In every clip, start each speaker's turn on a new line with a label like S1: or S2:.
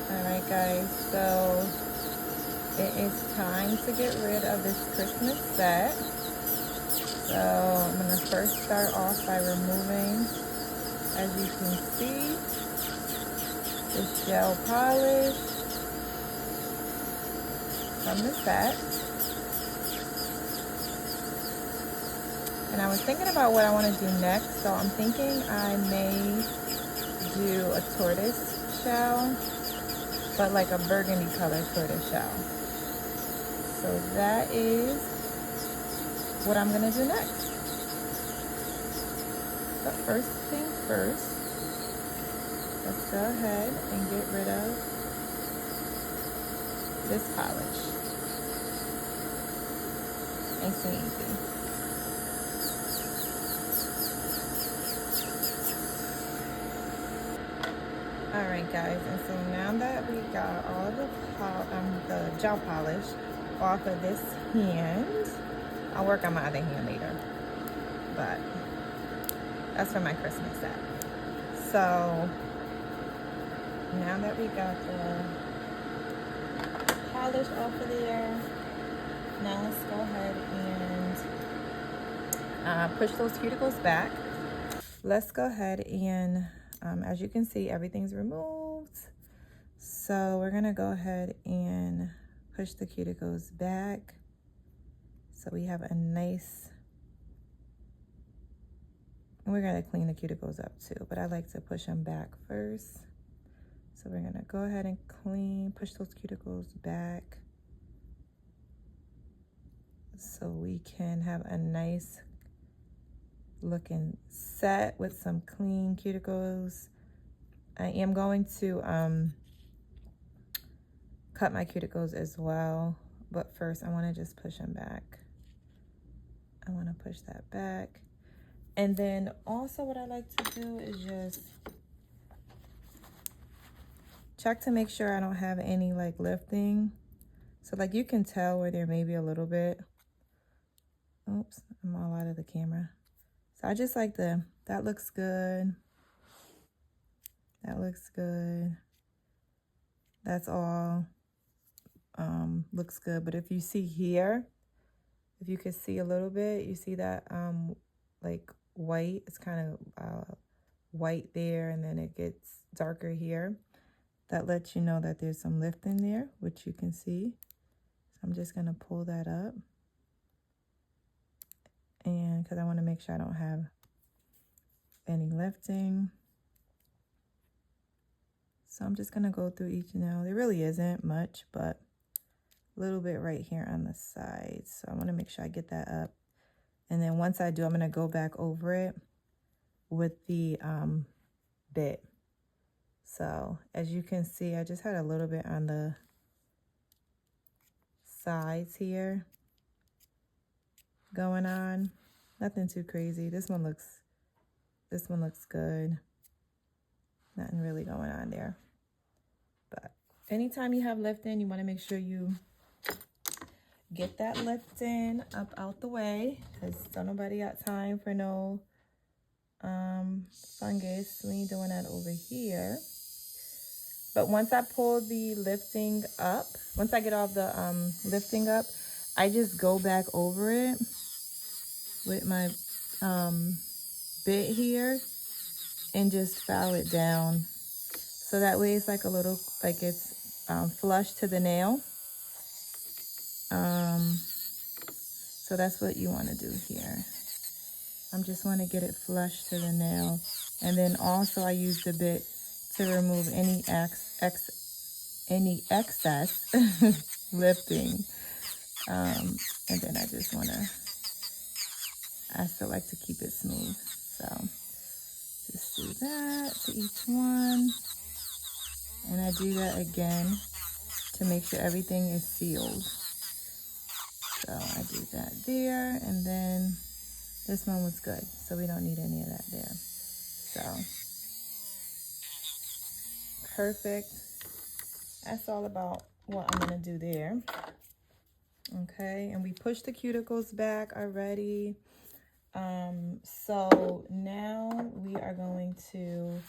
S1: Alright guys, so it is time to get rid of this Christmas set. So I'm going to first start off by removing, as you can see, this gel polish from the set. And I was thinking about what I want to do next, so I'm thinking I may do a tortoise shell, but like a burgundy color tortoise shell. So that is what I'm gonna do next. But first things first, let's go ahead and get rid of this polish. Nice and easy. Alright guys, and so now that we got all the gel polish off of this hand, I'll work on my other hand later, but that's for my Christmas set. So now that we got the polish off of there, now let's go ahead and push those cuticles back. Let's go ahead and as you can see, everything's removed. So we're gonna go ahead and push the cuticles back so we have a nice, and we're gonna clean the cuticles up too, but I like to push them back first. So we're gonna go ahead and push those cuticles back so we can have a nice looking set with some clean cuticles. I am going to cut my cuticles as well, but first I want to just push them back. I want to push that back. And then also what I like to do is just check to make sure I don't have any like lifting. So like you can tell where there may be a little bit. Oops, I'm all out of the camera. So I just like that looks good. That looks good. That's all looks good. But if you see here, if you could see a little bit, you see that like white, it's kind of white there, and then it gets darker here. That lets you know that there's some lift in there, which you can see. So I'm just gonna pull that up. And because I want to make sure I don't have any lifting. So I'm just going to go through each nail. There really isn't much, but a little bit right here on the sides. So I want to make sure I get that up. And then once I do, I'm going to go back over it with the bit. So as you can see, I just had a little bit on the sides here going on. Nothing too crazy. This one looks good. Nothing really going on there. But anytime you have lifting, you want to make sure you get that lifting up out the way, because don't nobody got time for no fungus. We ain't doing that over here. But once I pull the lifting up, once I get all the lifting up, I just go back over it with my bit here and just file it down. So that way it's like a little, like it's flush to the nail. So that's what you want to do here. I just want to get it flush to the nail. And then also I use the bit to remove any excess lifting. And then I just want to, I still like to keep it smooth. So just do that to each one. And I do that again to make sure everything is sealed. So I do that there, and then this one was good, so we don't need any of that there. So perfect. That's all about what I'm gonna do there. Okay, and we pushed the cuticles back already. So now we are going to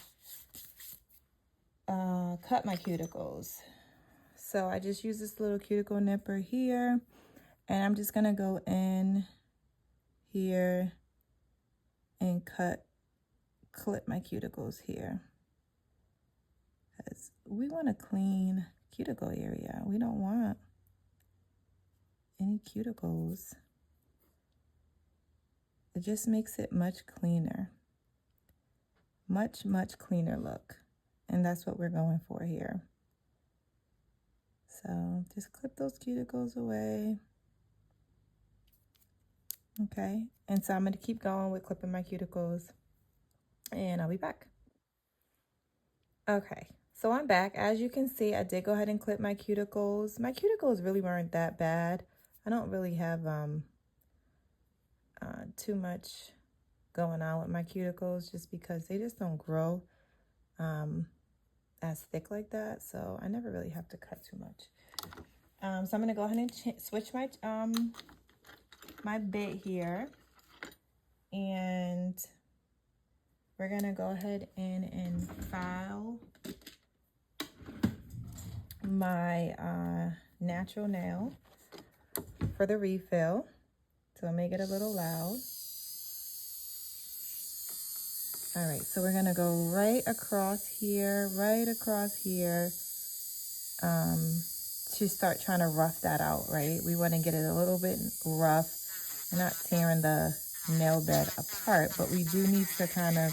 S1: cut my cuticles. So I just use this little cuticle nipper here, and I'm just gonna go in here and clip my cuticles here, because we want a clean cuticle area. We don't want any cuticles. It just makes it much cleaner. Much cleaner look. And that's what we're going for here. So just clip those cuticles away. Okay, and so I'm going to keep going with clipping my cuticles, and I'll be back. Okay, so I'm back. As you can see, I did go ahead and clip my cuticles. My cuticles really weren't that bad. I don't really have too much going on with my cuticles, just because they just don't grow as thick like that. So I never really have to cut too much. So I'm going to go ahead and switch my my bit here, and we're going to go ahead and file my natural nail for the refill. So I'll make it a little loud. All right, so we're gonna go right across here, to start trying to rough that out, right? We wanna get it a little bit rough. We're not tearing the nail bed apart, but we do need to kind of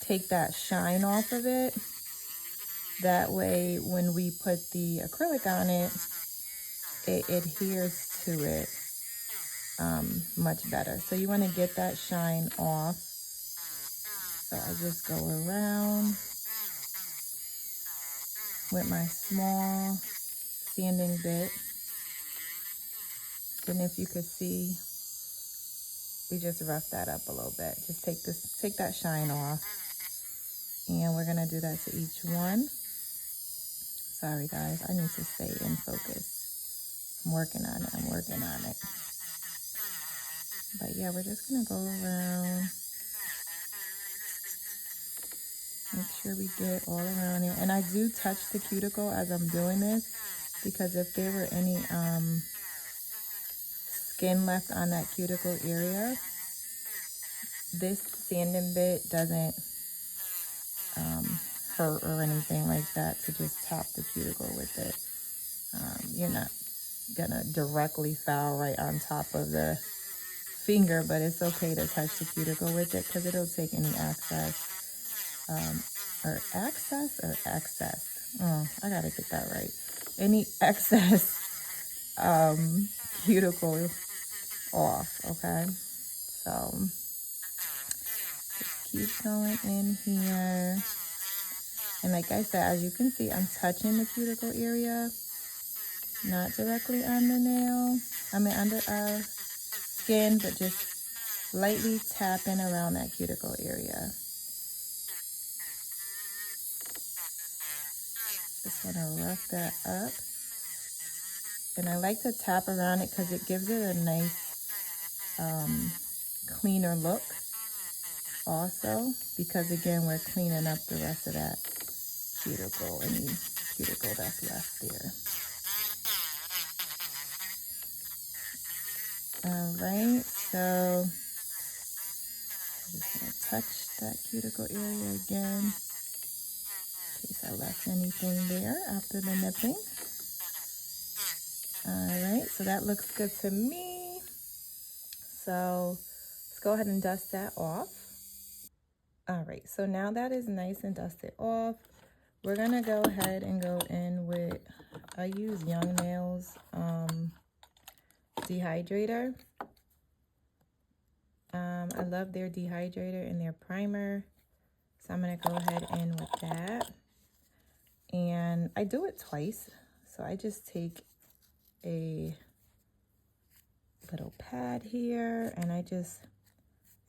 S1: take that shine off of it. That way, when we put the acrylic on it, it adheres to it much better. So you want to get that shine off. So I just go around with my small sanding bit. And if you could see, we just rough that up a little bit. Just take that shine off. And we're gonna do that to each one. Sorry guys, I need to stay in focus. I'm working on it. But yeah, we're just gonna go around. Make sure we get all around it. And I do touch the cuticle as I'm doing this, because if there were any skin left on that cuticle area, this sanding bit doesn't hurt or anything like that to just tap the cuticle with it. You're not gonna directly file right on top of the finger, but it's okay to touch the cuticle with it, because it'll take any excess. I gotta get that right. Any excess cuticle off, okay? So just keep going in here. And like I said, as you can see, I'm touching the cuticle area, not directly on the nail. I mean, under our skin, but just lightly tapping around that cuticle area. Just want to rough that up. And I like to tap around it because it gives it a nice cleaner look also, because again, we're cleaning up the rest of that cuticle, any cuticle that's left there. All right, so I'm just gonna touch that cuticle area again, in case I left anything there after the nipping. All right, so that looks good to me. So let's go ahead and dust that off. All right, so now that is nice and dusted off, we're gonna go ahead and go in with, I use Young Nails dehydrator. I love their dehydrator and their primer, so I'm gonna go ahead in with that. And I do it twice, so I just take a little pad here, and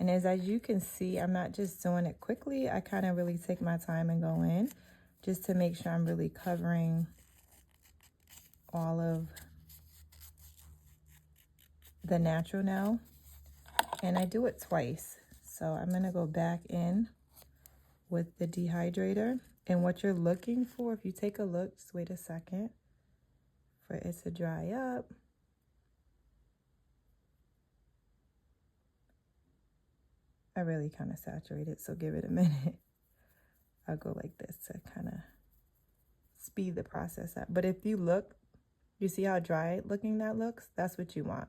S1: as you can see, I'm not just doing it quickly. I kind of really take my time and go in, just to make sure I'm really covering all of the natural nail. And I do it twice, so I'm gonna go back in with the dehydrator. And what you're looking for, if you take a look, just wait a second for it to dry up. I really kind of saturated, so give it a minute. I'll go like this to kind of speed the process up. But if you look, you see how dry looking that looks? That's what you want.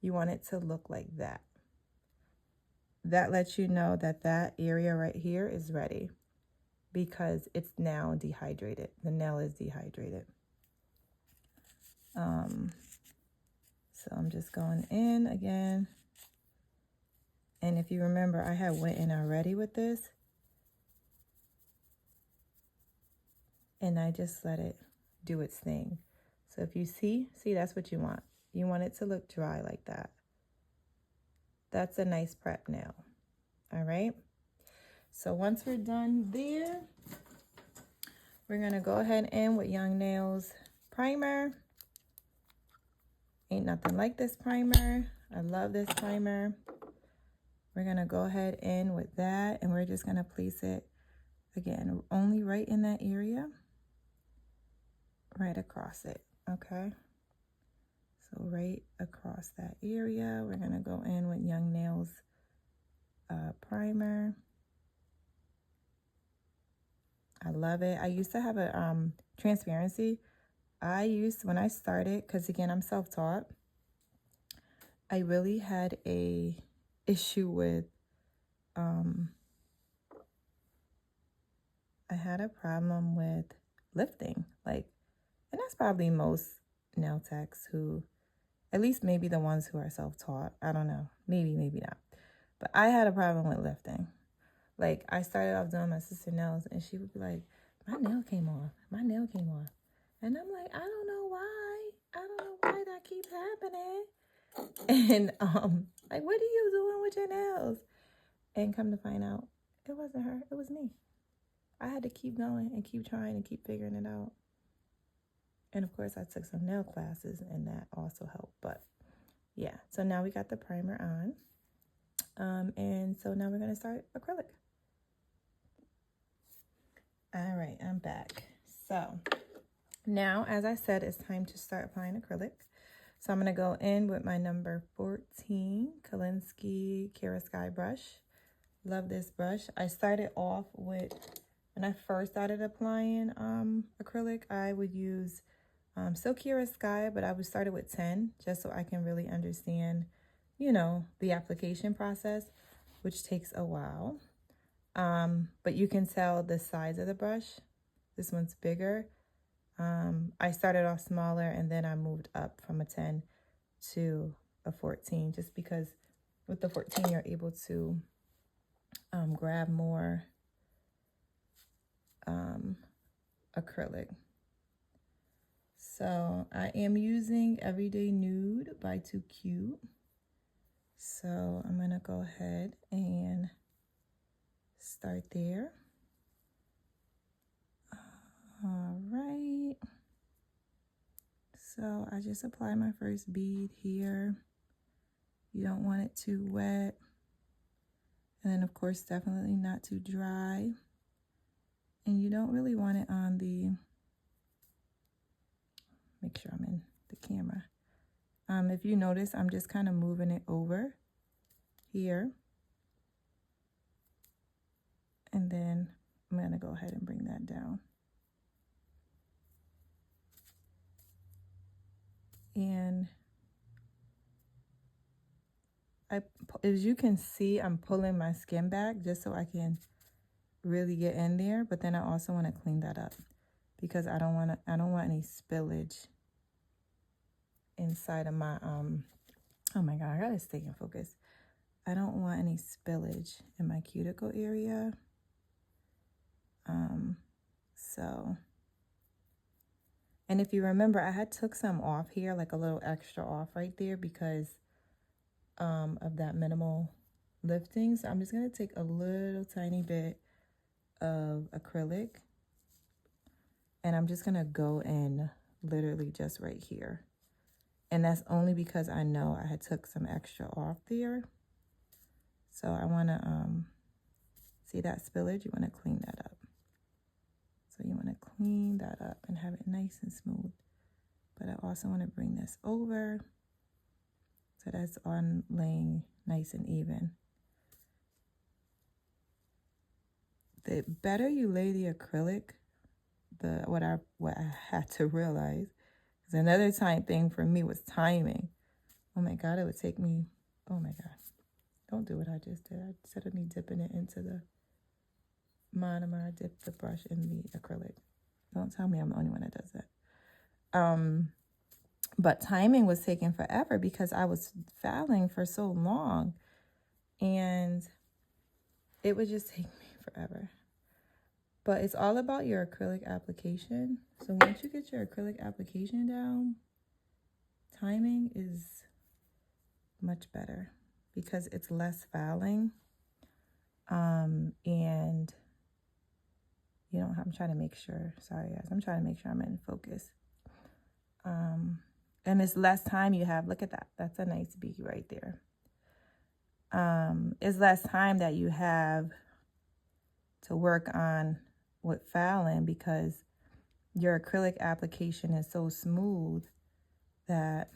S1: You want it to look like that. That lets you know that that area right here is ready because it's now dehydrated. The nail is dehydrated. So I'm just going in again. And if you remember, I had went in already with this. And I just let it do its thing. So if you see, that's what you want. You want it to look dry like that. That's a nice prep nail. All right. So once we're done there, we're going to go ahead in with Young Nails primer. Ain't nothing like this primer. I love this primer. We're going to go ahead in with that, and we're just going to place it, again, only right in that area, right across it, okay? So right across that area, we're going to go in with Young Nails primer. I love it. I used to have a transparency. When I started, because again, I'm self-taught, I really had a issue with, I had a problem with lifting, like, and that's probably most nail techs who, at least maybe the ones who are self-taught, I don't know, maybe not, but I had a problem with lifting. Like, I started off doing my sister nails, and she would be like, my nail came off, and I'm like, I don't know why that keeps happening. And like, what are you doing with your nails? And come to find out, it wasn't her, it was me. I had to keep going and keep trying and keep figuring it out. And of course, I took some nail classes, and that also helped. But yeah, so now we got the primer on. And so now we're going to start acrylic. All right, I'm back. So now, as I said, it's time to start applying acrylic. So I'm going to go in with my number 14 Kolinsky Kara Sky brush. Love this brush. I started off with, when I first started applying acrylic, I would use still Kara Sky, but I would start with 10 just so I can really understand, you know, the application process, which takes a while. But you can tell the size of the brush. This one's bigger. I started off smaller, and then I moved up from a 10 to a 14, just because with the 14 you're able to grab more acrylic. So I am using Everyday Nude by Too Cute. So I'm gonna go ahead and start there. All right. So I just apply my first bead here. You don't want it too wet. And then of course, definitely not too dry. And you don't really want it on the, make sure I'm in the camera. If you notice, I'm just kind of moving it over here. And then I'm gonna go ahead and bring that down. And as you can see, I'm pulling my skin back just so I can really get in there. But then I also want to clean that up because I don't want any spillage inside of my oh my god, I gotta stay in focus. I don't want any spillage in my cuticle area. So, and if you remember, I had took some off here, like a little extra off right there because of that minimal lifting. So I'm just gonna take a little tiny bit of acrylic, and I'm just gonna go in literally just right here. And that's only because I know I had took some extra off there. So I wanna See that spillage? You want to clean that up. So you want to clean that up and have it nice and smooth. But I also want to bring this over so that's on laying nice and even. The better you lay the acrylic, what I had to realize, because another thing for me was timing. Oh my God, it would take me, oh my God. Don't do what I just did. Instead of me dipping it into the monomer, I dipped the brush in the acrylic. Don't tell me I'm the only one that does that. But timing was taking forever because I was fouling for so long. And it would just take me forever. But it's all about your acrylic application. So once you get your acrylic application down, timing is much better because it's less fouling. And you don't have, I'm trying to make sure, sorry guys, I'm trying to make sure I'm in focus. And it's less time you have. Look at that. That's a nice bee right there. It's less time that you have to work on with fouling because your acrylic application is so smooth that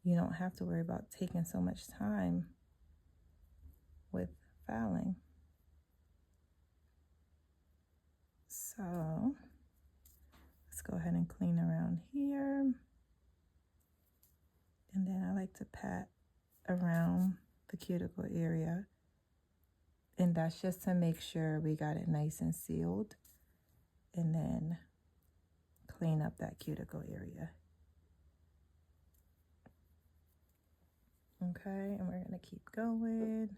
S1: you don't have to worry about taking so much time with fouling. So let's go ahead and clean around here. And then I like to pat around the cuticle area. And that's just to make sure we got it nice and sealed. And then clean up that cuticle area. Okay, and we're going to keep going.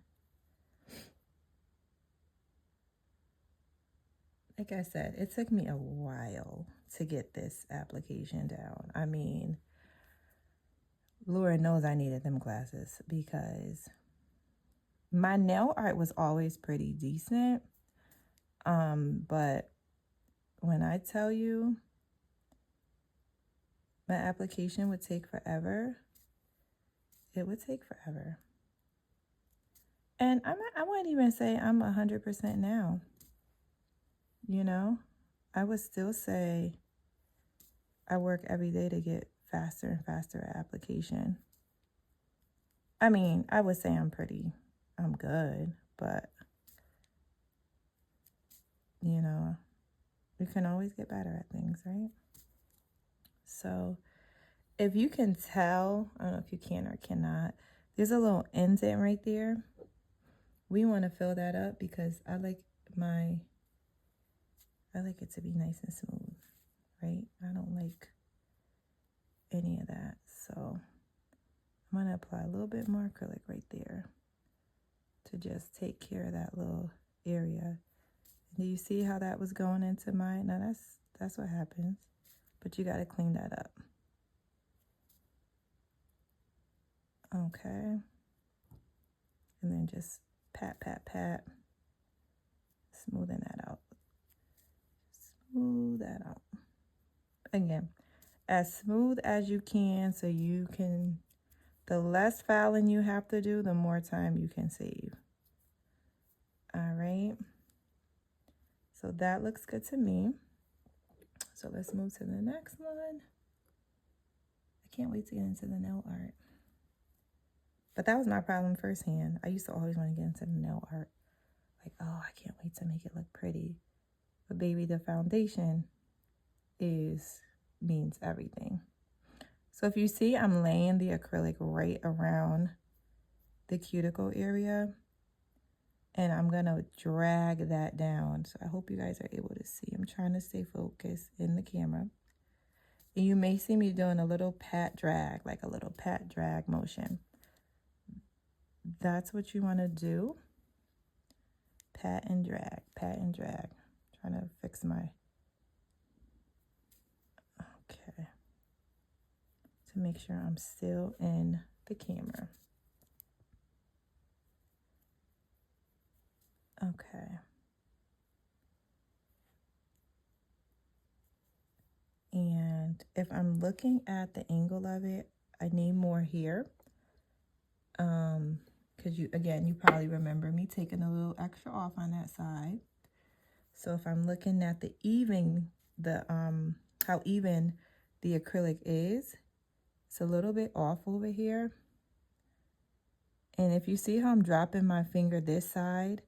S1: Like I said, it took me a while to get this application down. I mean, Lord knows I needed them glasses because my nail art was always pretty decent. But when I tell you my application would take forever, it would take forever. And I wouldn't even say I'm 100% now. You know, I would still say I work every day to get faster and faster at application. I mean, I would say I'm good, but you know, you can always get better at things, right? So if you can tell, I don't know if you can or cannot, there's a little indent right there. We want to fill that up because I like it to be nice and smooth, right? I don't like any of that. So I'm going to apply a little bit more acrylic right there to just take care of that little area. Do you see how that was going into mine? Now that's what happens, but you got to clean that up. Okay. And then just pat, pat, pat, smoothing that out. Smooth that out. Again, as smooth as you can so you can, the less fouling you have to do, the more time you can save. All right. So that looks good to me. So let's move to the next one. I can't wait to get into the nail art. But that was my problem firsthand. I used to always want to get into the nail art. Like, oh, I can't wait to make it look pretty. But baby, the foundation means everything. So if you see, I'm laying the acrylic right around the cuticle area. And I'm going to drag that down. So I hope you guys are able to see. I'm trying to stay focused in the camera. And you may see me doing a little pat drag, like a little pat drag motion. That's what you want to do. Pat and drag, pat and drag. Trying to fix my, okay. To make sure I'm still in the camera. Okay. And if I'm looking at the angle of it, I need more here. because you probably remember me taking a little extra off on that side. So if I'm looking at how even the acrylic is, it's a little bit off over here. And if you see how I'm dropping my finger this side,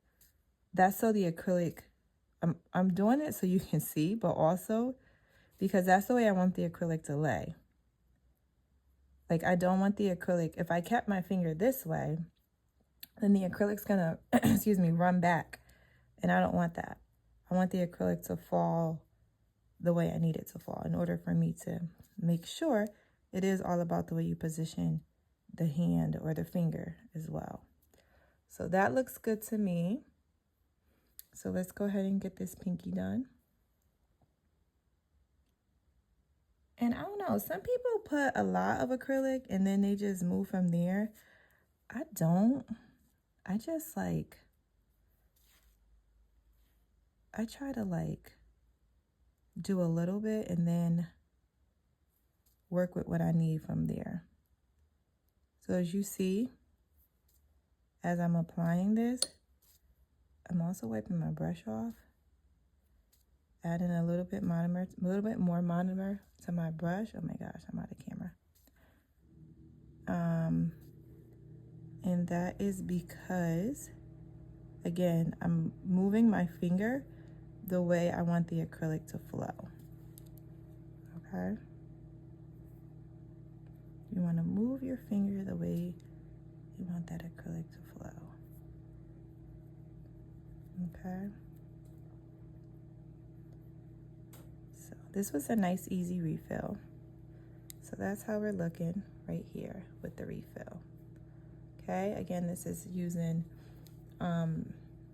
S1: that's so the acrylic, I'm doing it so you can see, but also because that's the way I want the acrylic to lay. Like, I don't want the acrylic, if I kept my finger this way, then the acrylic's gonna, excuse me, run back. And I don't want that. I want the acrylic to fall the way I need it to fall in order for me to make sure it is all about the way you position the hand or the finger as well. So that looks good to me. So let's go ahead and get this pinky done. And I don't know, some people put a lot of acrylic and then they just move from there. I don't. I just like, I try to like do a little bit and then work with what I need from there. So as you see, as I'm applying this, I'm also wiping my brush off, adding a little bit more monomer to my brush. Oh my gosh, I'm out of camera. And that is because, again, I'm moving my finger the way I want the acrylic to flow. Okay? You want to move your finger the way you want that acrylic to flow. Okay? So this was a nice, easy refill. So that's how we're looking right here with the refill. Okay, again, this is using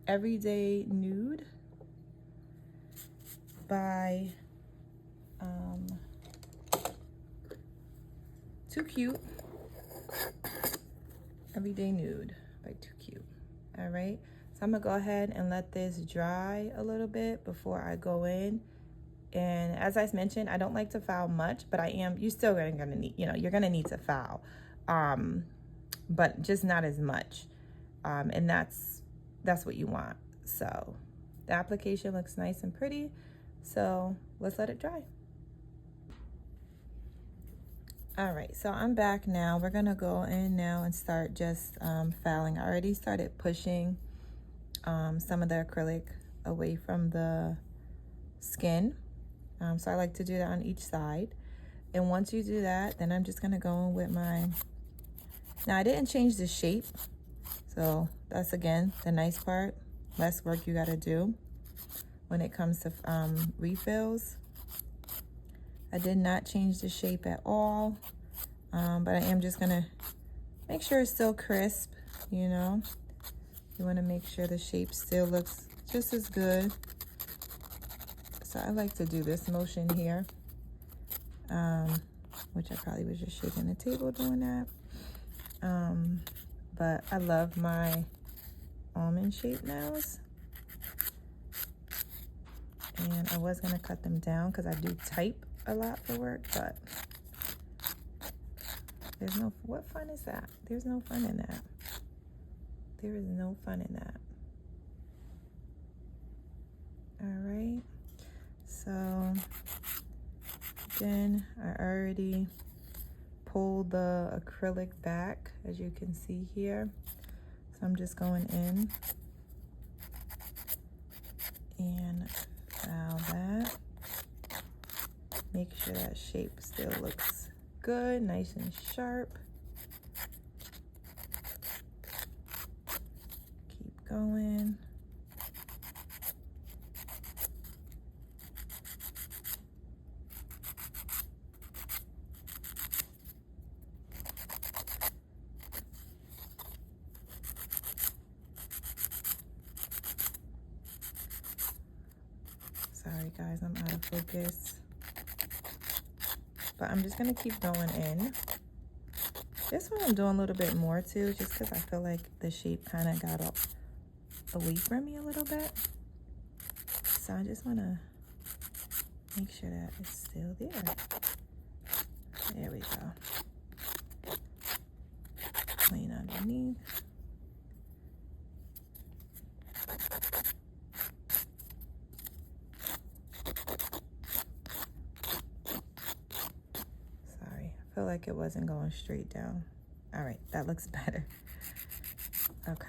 S1: Everyday Nude by Too Cute. Everyday Nude by Too Cute. All right, so I'm gonna go ahead and let this dry a little bit before I go in. And as I mentioned, I don't like to foul much, but you're still gonna need, you're gonna need to foul, but just not as much. And that's what you want. So the application looks nice and pretty. So let's let it dry. All right, so I'm back now. We're gonna go in now and start just fouling. I already started pushing some of the acrylic away from the skin. So I like to do that on each side. And once you do that, then I'm just gonna go in with now I didn't change the shape. So that's, again, the nice part. Less work you gotta do when it comes to refills. I did not change the shape at all, but I am just gonna make sure it's still crisp, You wanna make sure the shape still looks just as good. So I like to do this motion here, which I probably was just shaking the table doing that. But I love my almond shaped nails. And I was gonna cut them down because I do type a lot for work, but what fun is that? There's no fun in that. There is no fun in that. All right, so again, I already pulled the acrylic back, as you can see here. So I'm just going in and foul that. Make sure that shape still looks good, nice and sharp. Keep going. Sorry guys, I'm out of focus. But I'm just gonna keep going in. This one I'm doing a little bit more too, just because I feel like the shape kind of got away from me a little bit. So I just wanna make sure that it's still there. There we go. Clean underneath. feel like it wasn't going straight down. All right, that looks better. Okay.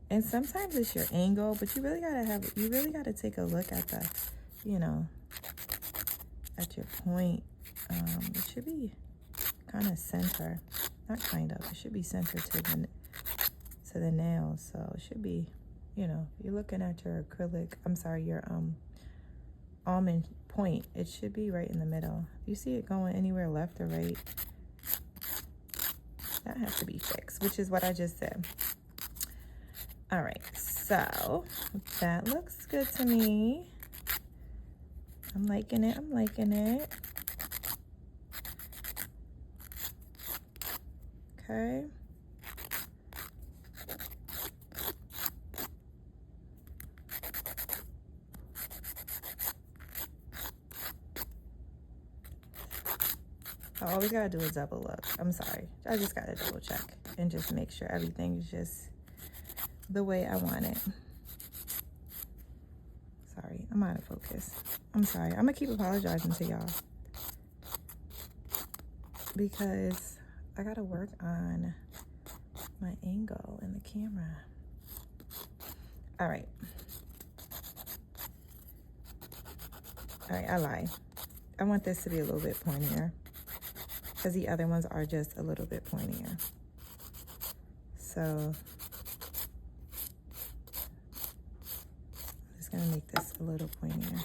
S1: And sometimes it's your angle, but you really gotta take a look at the, you know, at your point. It should be kind of center, not kind of, it should be center to the nail. So it should be, you know, you're looking at your acrylic, I'm sorry, your almond point, it should be right in the middle. You see it going anywhere left or right, that has to be fixed, which is what I just said. All right, so that looks good to me. I'm liking it, I'm liking it. Okay. I always gotta do a double look. I'm sorry. I just gotta double check and just make sure everything's just the way I want it. Sorry, I'm out of focus. I'm sorry. I'm gonna keep apologizing to y'all because I gotta work on my angle in the camera. All right. All right, I lied. I want this to be a little bit pointier because the other ones are just a little bit pointier. So I'm just gonna make this a little pointier.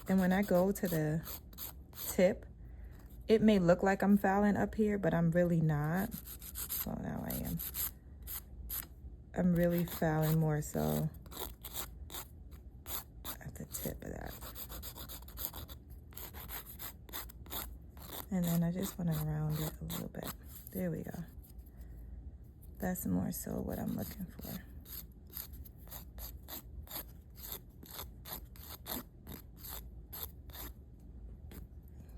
S1: And when I go to the tip, it may look like I'm fouling up here, but I'm really not. Well, now I am. I'm really fouling more so at the tip of that. And then I just want to round it a little bit. There we go. That's more so what I'm looking for.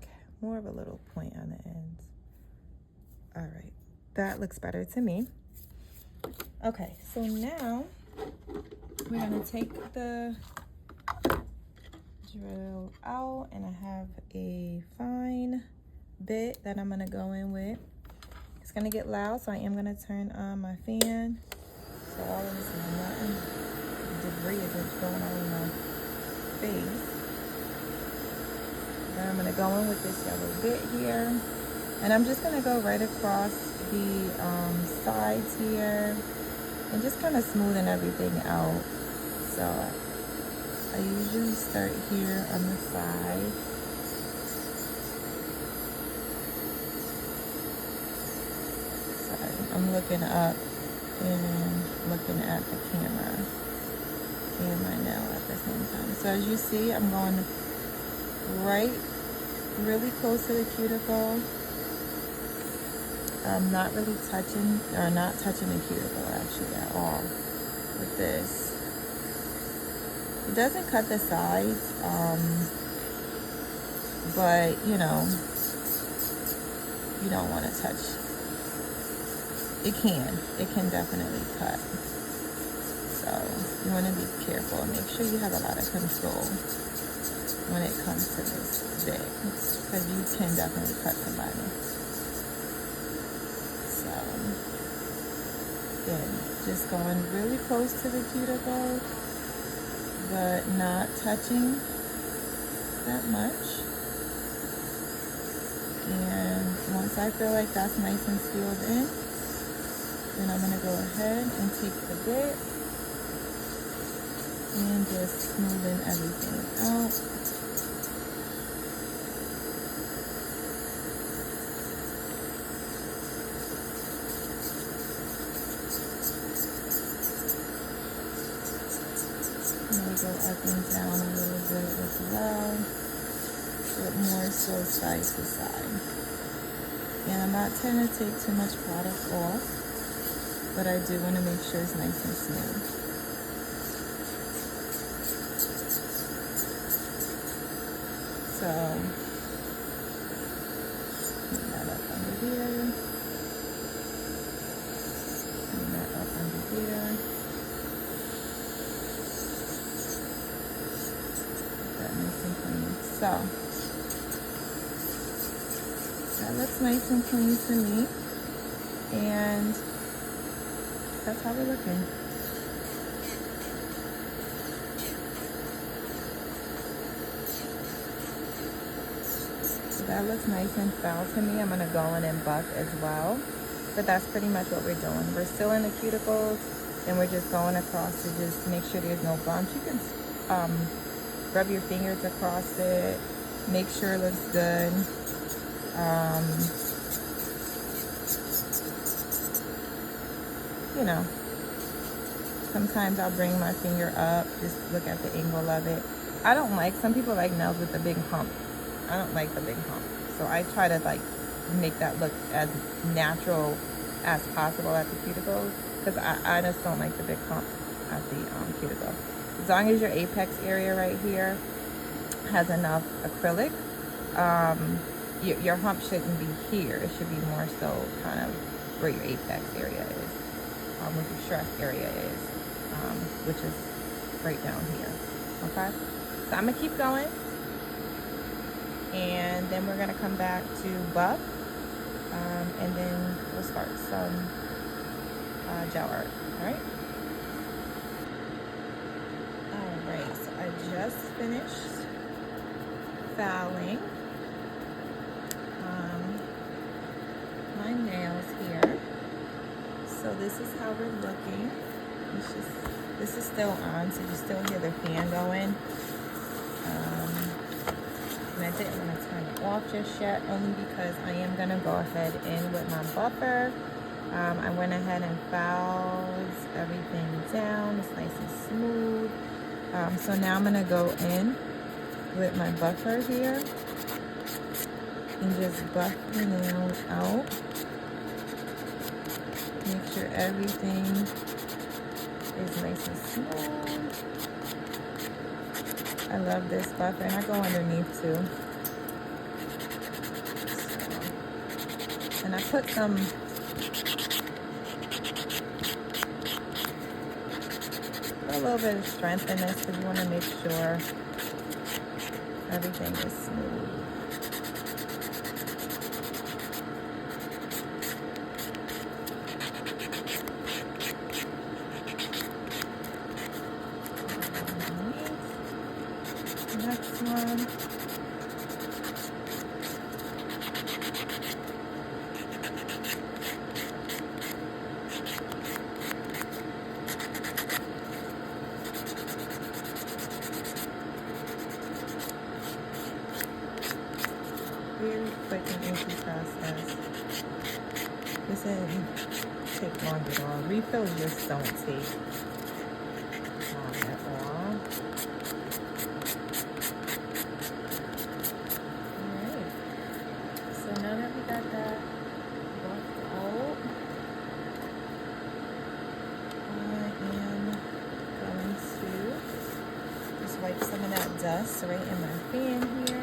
S1: Okay, more of a little point on the ends. All right, that looks better to me. Okay, so now we're gonna take the drill out, and I have a fine bit that I'm gonna go in with. It's gonna get loud, so I am gonna turn on my fan so all of this debris isn't going all in my face. Then I'm gonna go in with this yellow bit here, and I'm just gonna go right across the sides here and just kind of smoothing everything out. So I usually start here on the side. Sorry, I'm looking up and looking at the camera and my nail at the same time. So as you see, I'm going right really close to the cuticle. I'm not really touching, or not touching the cuticle actually at all with this. It doesn't cut the sides, but you know, you don't want to touch. It can definitely cut. So you want to be careful and make sure you have a lot of control when it comes to this bit, because you can definitely cut somebody. So again, just going really close to the cuticle, but not touching that much. And once I feel like that's nice and sealed in, then I'm gonna go ahead and take the bit and just smoothing everything out. Go up and down a little bit as well, but more so side to side. And I'm not trying to take too much product off, but I do want to make sure it's nice and smooth. So, put that up under here, put that up under here. So that looks nice and clean to me. And that's how we're looking. So that looks nice and foul to me. I'm gonna go in and buff as well. But that's pretty much what we're doing. We're still in the cuticles and we're just going across to just make sure there's no bumps. You can rub your fingers across it, make sure it looks good. You know, sometimes I'll bring my finger up, just look at the angle of it. I don't like, some people like nails with the big hump. I don't like the big hump. So I try to like make that look as natural as possible at the cuticle, because I just don't like the big hump at the cuticle. As long as your apex area right here has enough acrylic, your hump shouldn't be here. It should be more so kind of where your apex area is, where your stress area is, which is right down here. Okay, so I'm gonna keep going, and then we're gonna come back to buff, and then we'll start some gel art. All right, so I just finished filing my nails here. So this is how we're looking. This is still on, so you still hear the fan going. And I didn't want to turn it off just yet, only because I am going to go ahead in with my buffer. I went ahead and filed everything down. It's nice and smooth. So now I'm going to go in with my buffer here and just buff the nails out. Make sure everything is nice and smooth. I love this buffer, and I go underneath too. So, and I put a little bit of strength in this because you want to make sure everything is smooth. Next one. Very quick and easy process. This didn't take long at all. Refills just don't take long at all. Alright. So now that we got that buffed out, I am going to just wipe some of that dust right in my fan here.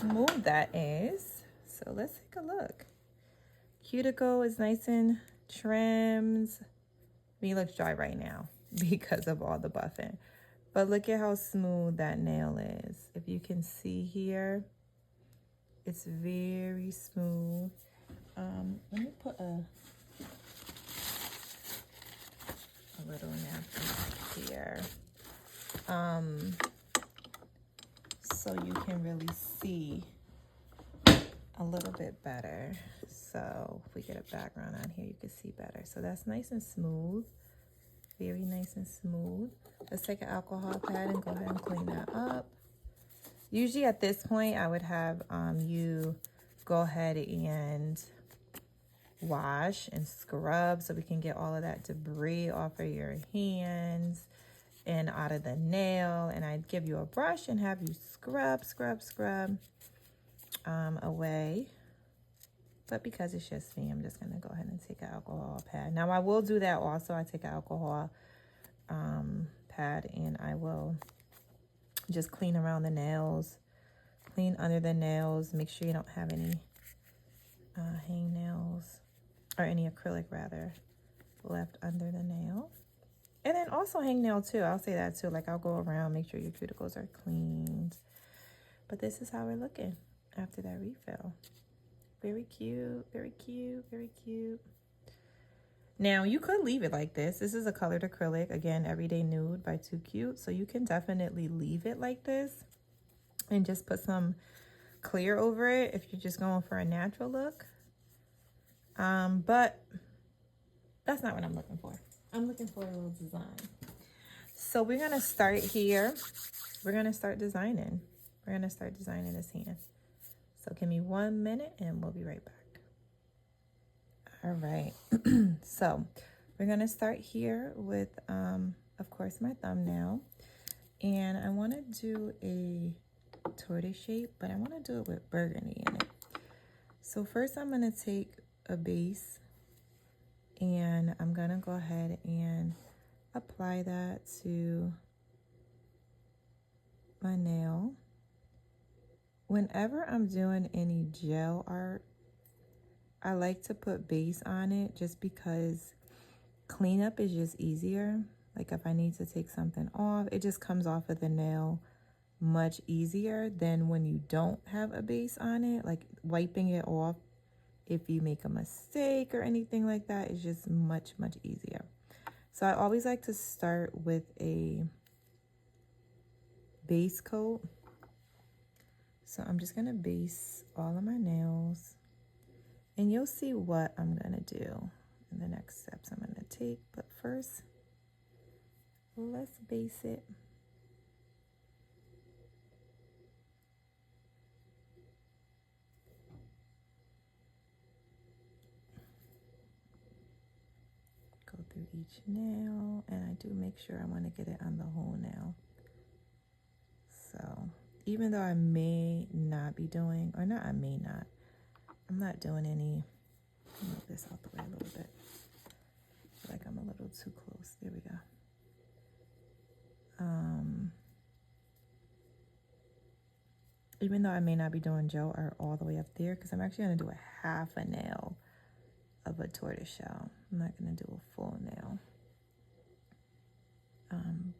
S1: Smooth that is. So let's take a look. Cuticle is nice and trimmed. I mean, it looks dry right now because of all the buffing, but look at how smooth that nail is. If you can see here, it's very smooth. Let me put a little napkin here, so you can really see a little bit better. So if we get a background on here, you can see better. So that's nice and smooth, very nice and smooth. Let's take an alcohol pad and go ahead and clean that up. Usually at this point, I would have you go ahead and wash and scrub so we can get all of that debris off of your hands and out of the nail. And I'd give you a brush and have you scrub away. But because it's just me, I'm just going to go ahead and take an alcohol pad. Now I will do that also. I take an alcohol pad and I will just clean around the nails Clean under the nails. Make sure you don't have any hang nails, or any acrylic rather, left under the nail. And then also hang nail too. I'll say that too. Like, I'll go around, make sure your cuticles are cleaned. But this is how we're looking after that refill. Very cute, very cute, very cute. Now, you could leave it like this. This is a colored acrylic. Again, Everyday Nude by Too Cute. So you can definitely leave it like this and just put some clear over it if you're just going for a natural look. But that's not what I'm looking for. I'm looking for a little design. So we're going to start here. We're going to start designing. We're going to start designing this hand. So give me 1 minute and we'll be right back. All right. So we're going to start here with, of course, my thumbnail. And I want to do a tortoise shape, but I want to do it with burgundy in it. So first I'm going to take a base and I'm going to go ahead and apply that to my nail. Whenever I'm doing any gel art, I like to put base on it just because cleanup is just easier. Like if I need to take something off, it just comes off of the nail much easier than when you don't have a base on it. Like wiping it off if you make a mistake or anything like that is just much, much easier. So I always like to start with a base coat. So I'm just going to base all of my nails. And you'll see what I'm going to do in the next steps I'm going to take. But first, let's base it. Go through each nail. And I do make sure I want to get it on the whole nail. So even though I may not be doing, or not I may not, I'm not doing any, move this out the way a little bit. I feel like I'm a little too close. There we go. Even though I may not be doing gel art all the way up there, because I'm actually going to do a half a nail of a tortoise shell. I'm not going to do a full nail.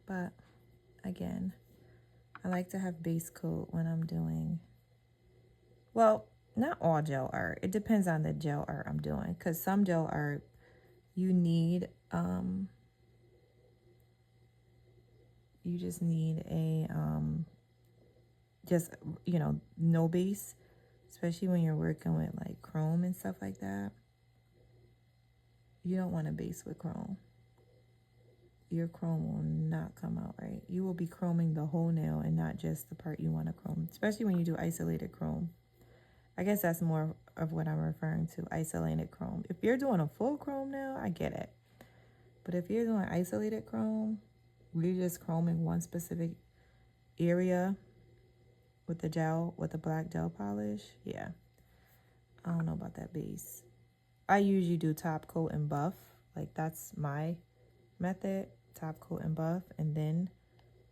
S1: But again, I like to have base coat when I'm doing, well, not all gel art. It depends on the gel art I'm doing, because some gel art you need, you just need a, just, you know, no base, especially when you're working with like chrome and stuff like that. You don't want to base with chrome. Your chrome will not come out right. You will be chroming the whole nail and not just the part you want to chrome, especially when you do isolated chrome. I guess that's more of what I'm referring to, isolated chrome. If you're doing a full chrome nail, I get it. But if you're doing isolated chrome, we're just chroming one specific area with the gel, with the black gel polish. Yeah, I don't know about that base. I usually do top coat and buff. Like that's my method, top coat and buff. And then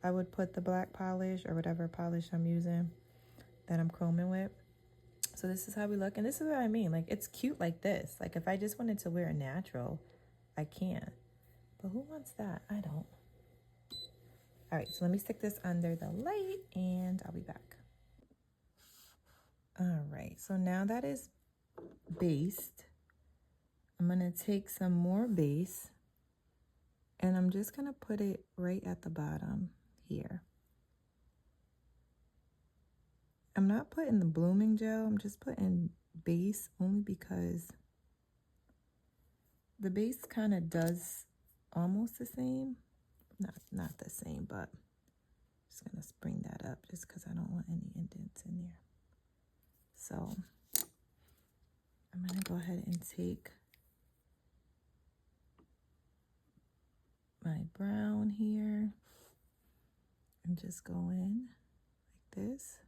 S1: I would put the black polish or whatever polish I'm using that I'm chroming with. So this is how we look. And this is what I mean. Like it's cute like this. Like if I just wanted to wear a natural, I can. But who wants that? I don't. All right, so let me stick this under the light and I'll be back. All right, so now that is based, I'm going to take some more base and I'm just going to put it right at the bottom here. I'm not putting the blooming gel, I'm just putting base only because the base kind of does almost the same. Not the same, but I'm just going to bring that up just because I don't want any indents in there. So I'm going to go ahead and take my brown here and just go in like this.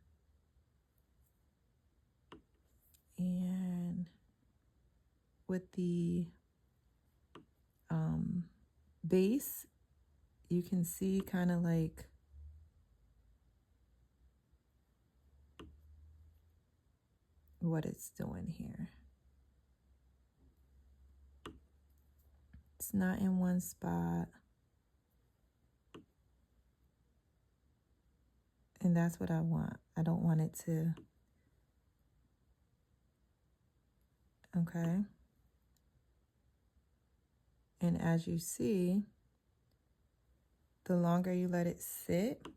S1: And with the base, you can see kind of like what it's doing here. It's not in one spot. And that's what I want. I don't want it to, okay. And as you see, the longer you let it sit, you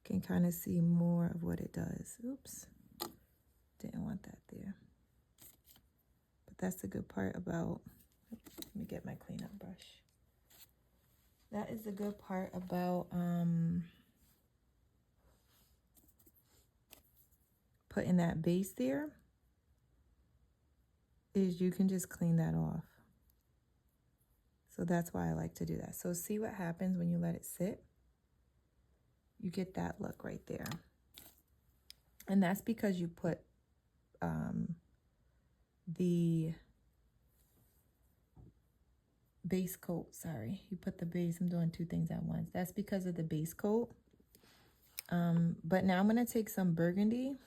S1: can kind of see more of what it does. Oops, didn't want that there. But that's the good part about, let me get my cleanup brush. That is the good part about putting that base there, is you can just clean that off. So that's why I like to do that. So see what happens when you let it sit? You get that look right there. And that's because you put the base coat, sorry. You put the base, I'm doing two things at once. That's because of the base coat. But now I'm gonna take some burgundy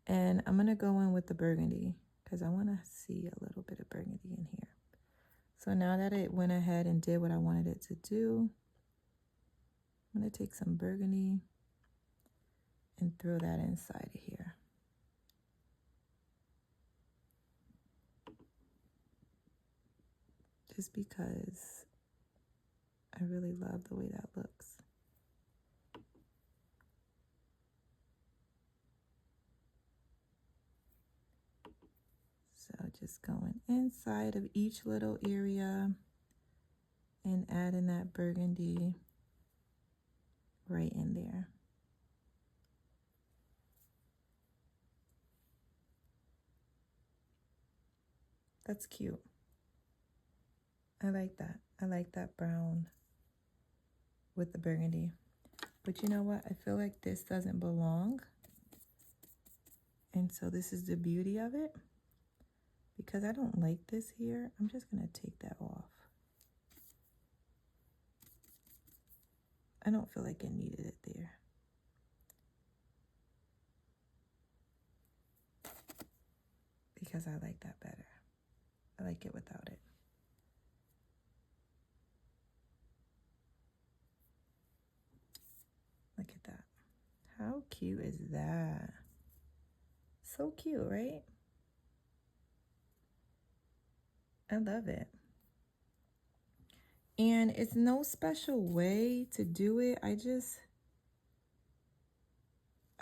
S1: and I'm gonna go in with the burgundy because I wanna see a little bit of burgundy in here. So now that it went ahead and did what I wanted it to do, I'm gonna take some burgundy and throw that inside of here. Just because I really love the way that looks. So just going inside of each little area and adding that burgundy right in there. That's cute. I like that. I like that brown with the burgundy. But you know what? I feel like this doesn't belong. And so this is the beauty of it. Because I don't like this here, I'm just going to take that off. I don't feel like I needed it there. Because I like that better. I like it without it. Look at that. How cute is that? So cute, right? I love it. And it's no special way to do it. I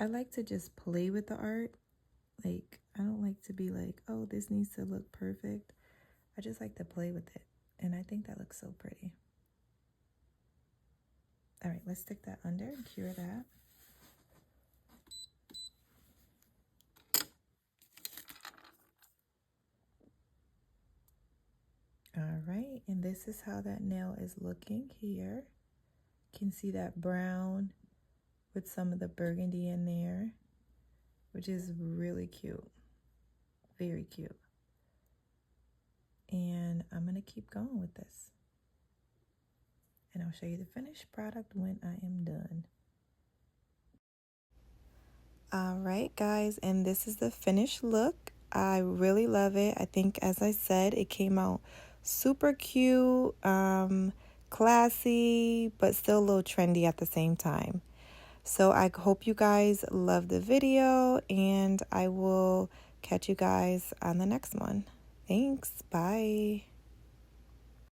S1: like to just play with the art. Like, I don't like to be like, oh, this needs to look perfect. I just like to play with it. And I think that looks so pretty. All right, let's stick that under and cure that. All right, and this is how that nail is looking here. You can see that brown with some of the burgundy in there, which is really cute. Very cute. And I'm gonna keep going with this. And I'll show you the finished product when I am done. All right, guys, and this is the finished look. I really love it. I think, as I said, it came out super cute, classy, but still a little trendy at the same time. So I hope you guys love the video, and I will catch you guys on the next one. Thanks. Bye.